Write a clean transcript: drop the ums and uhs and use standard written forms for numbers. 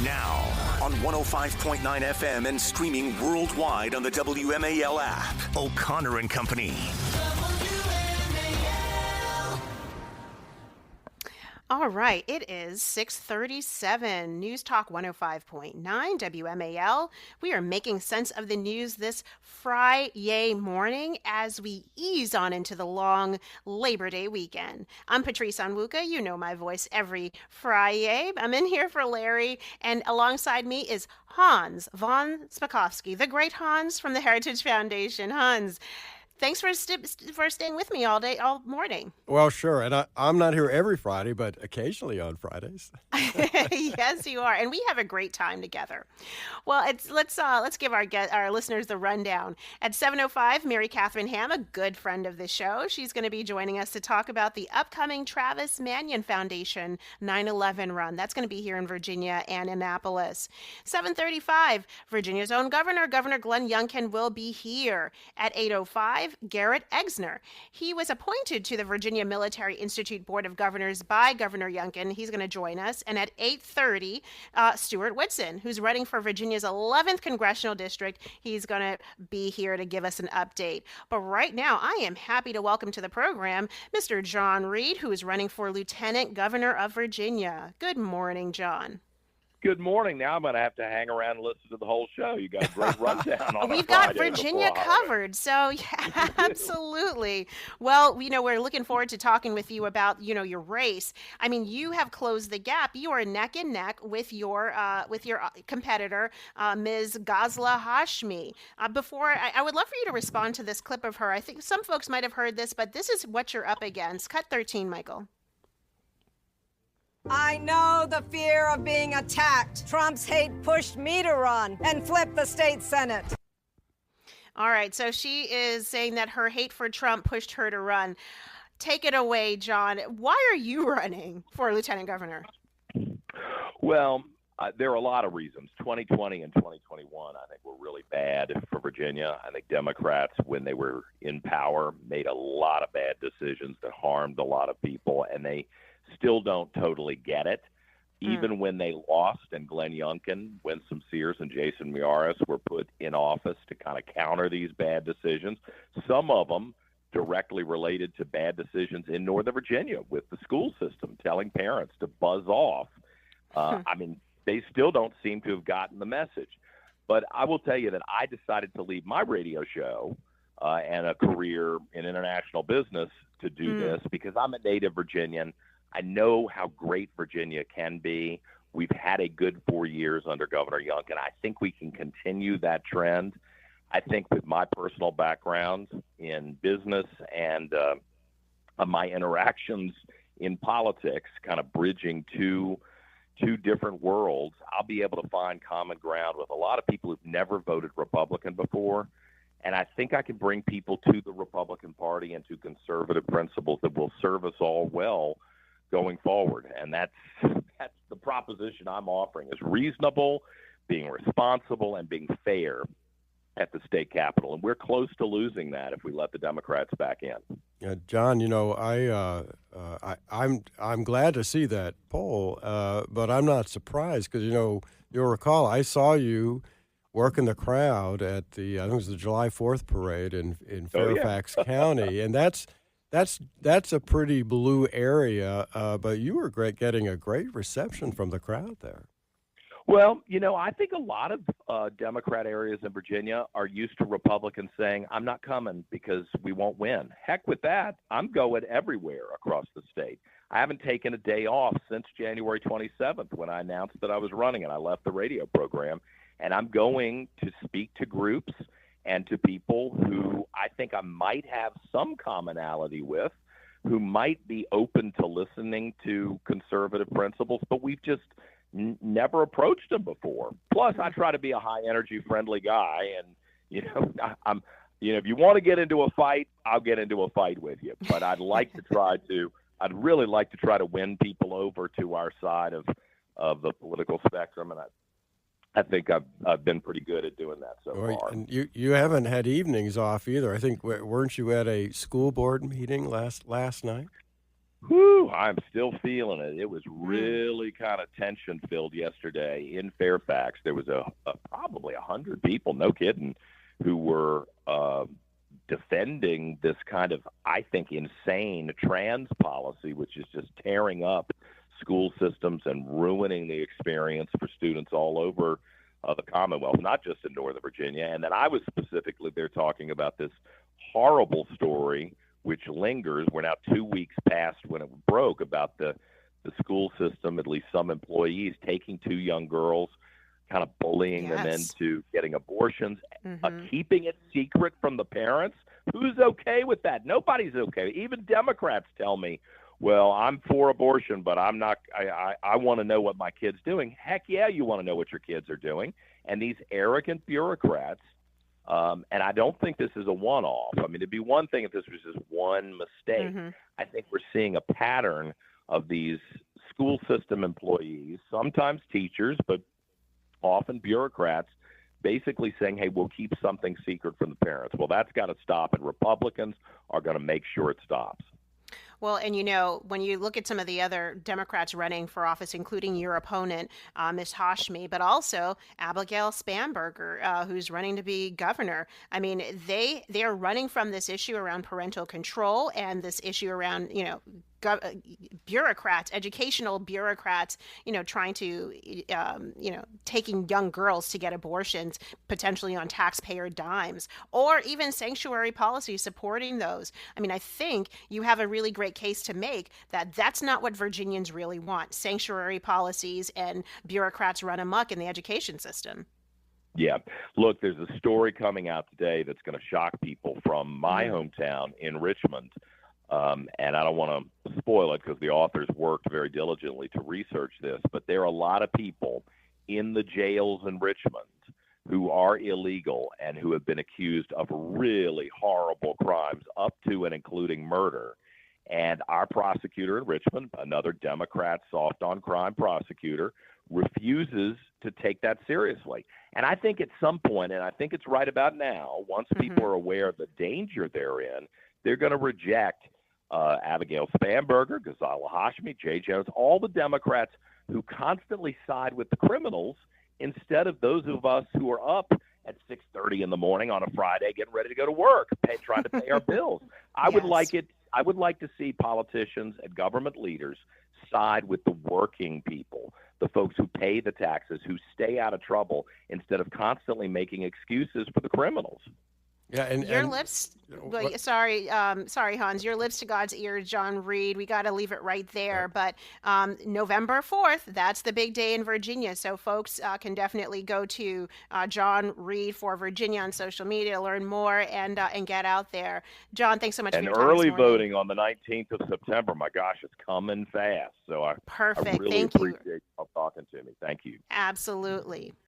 Now, on 105.9 FM and streaming worldwide on the WMAL app, O'Connor and Company. All right, it is 6:37. News Talk 105.9 WMAL. We are making sense of the news this Friday morning as we ease on into the long Labor Day weekend. I'm Patrice Onwuka. You know my voice every Friday. I'm in here for Larry, and alongside me is Hans von Spakovsky, the great Hans from the Heritage Foundation. Hans, thanks for staying with me all morning. Well, sure. And I'm not here every Friday, but occasionally on Fridays. Yes, you are. And we have a great time together. Well, let's give our listeners the rundown. At 7:05, Mary Catherine Ham, a good friend of the show, she's going to be joining us to talk about the upcoming Travis Manion Foundation 9/11 run. That's going to be here in Virginia and Annapolis. 7:35, Virginia's own Governor Glenn Youngkin, will be here. At 8:05, Garrett Exner. He was appointed to the Virginia Military Institute Board of Governors by Governor Youngkin. He's going to join us. And at 8:30, Stuart Whitson, who's running for Virginia's 11th Congressional District. He's going to be here to give us an update. But right now, I am happy to welcome to the program Mr. John Reid, who is running for Lieutenant Governor of Virginia. Good morning, John. Good morning. Now I'm going to have to hang around and listen to the whole show. You got a great rundown on We've got Virginia covered, so yeah, absolutely. Well, we're looking forward to talking with you about, your race. I mean, you have closed the gap. You are neck and neck with your competitor, Ms. Ghazla Hashmi. Before, I would love for you to respond to this clip of her. I think some folks might have heard this, but this is what you're up against. Cut 13, Michael. I know the fear of being attacked. Trump's hate pushed me to run and flip the state Senate. All right, so she is saying that her hate for Trump pushed her to run. Take it away, John. Why are you running for Lieutenant Governor? Well, there are a lot of reasons. 2020 and 2021, I think, were really bad for Virginia. I think Democrats, when they were in power, made a lot of bad decisions that harmed a lot of people, and they still don't totally get it. Even when they lost and Glenn Youngkin, Winsome Sears, and Jason Miyares were put in office to kind of counter these bad decisions, some of them directly related to bad decisions in Northern Virginia with the school system, telling parents to buzz off. I mean, they still don't seem to have gotten the message. But I will tell you that I decided to leave my radio show and a career in international business to do this because I'm a native Virginian. I know how great Virginia can be. We've had a good 4 years under Governor Youngkin. I think we can continue that trend. I think with my personal background in business and my interactions in politics, kind of bridging two different worlds, I'll be able to find common ground with a lot of people who've never voted Republican before. And I think I can bring people to the Republican Party and to conservative principles that will serve us all well going forward. And that's the proposition I'm offering, is reasonable, being responsible, and being fair at the state capitol. And we're close to losing that if we let the Democrats back in. John, I'm glad to see that poll, but I'm not surprised because, you'll recall I saw you working the crowd at I think it was the July 4th parade in Fairfax County, and that's a pretty blue area, but you were getting a great reception from the crowd there. Well, I think a lot of Democrat areas in Virginia are used to Republicans saying, I'm not coming because we won't win. Heck with that. I'm going everywhere across the state. I haven't taken a day off since January 27th when I announced that I was running and I left the radio program. And I'm going to speak to groups and to people who I think I might have some commonality with, who might be open to listening to conservative principles, but we've just never approached them before. Plus, I try to be a high-energy, friendly guy, and I'm if you want to get into a fight, I'll get into a fight with you. But I'd really like to try to win people over to our side of the political spectrum, and I think I've been pretty good at doing that so far. And you haven't had evenings off either. I think weren't you at a school board meeting last night? Whew, I'm still feeling it. It was really kind of tension-filled yesterday in Fairfax. There was probably 100 people, no kidding, who were defending this kind of, I think, insane trans policy, which is just tearing up school systems and ruining the experience for students all over the Commonwealth, not just in Northern Virginia. And then I was specifically there talking about this horrible story which lingers. We're now 2 weeks past when it broke, about the school system, at least some employees, taking 2 young girls, kind of bullying them into getting abortions, keeping it secret from the parents. Who's okay with that? Nobody's okay. Even Democrats tell me, well, I'm for abortion, but I'm not. I want to know what my kid's doing. Heck yeah, you want to know what your kids are doing. And these arrogant bureaucrats, and I don't think this is a one-off. I mean, it'd be one thing if this was just one mistake. I think we're seeing a pattern of these school system employees, sometimes teachers, but often bureaucrats, basically saying, hey, we'll keep something secret from the parents. Well, that's got to stop, and Republicans are going to make sure it stops. Well, and when you look at some of the other Democrats running for office, including your opponent, Ms. Hashmi, but also Abigail Spanberger, who's running to be governor. I mean, they are running from this issue around parental control and this issue around, bureaucrats, educational bureaucrats, trying to, taking young girls to get abortions, potentially on taxpayer dimes, or even sanctuary policies supporting those. I mean, I think you have a really great case to make that that's not what Virginians really want, sanctuary policies and bureaucrats run amok in the education system. Yeah. Look, there's a story coming out today that's going to shock people from my hometown in Richmond. And I don't want to spoil it because the authors worked very diligently to research this, but there are a lot of people in the jails in Richmond who are illegal and who have been accused of really horrible crimes, up to and including murder. And our prosecutor in Richmond, another Democrat soft on crime prosecutor, refuses to take that seriously. And I think at some point, and I think it's right about now, once people are aware of the danger they're in, they're going to reject Abigail Spanberger, Ghazala Hashmi, Jay Jones, all the Democrats who constantly side with the criminals instead of those of us who are up at 6:30 in the morning on a Friday getting ready to go to work, trying to pay our bills. I would like to see politicians and government leaders side with the working people, the folks who pay the taxes, who stay out of trouble, instead of constantly making excuses for the criminals. Yeah, sorry, Hans, your lips to God's ears, John Reid. We got to leave it right there. But November 4th, that's the big day in Virginia. So folks can definitely go to John Reid for Virginia on social media to learn more and get out there. John, thanks so much for your time And early this morning. voting on the 19th of September. My gosh, it's coming fast. So I Perfect. really Thank appreciate you you talking to me. Thank you. Absolutely.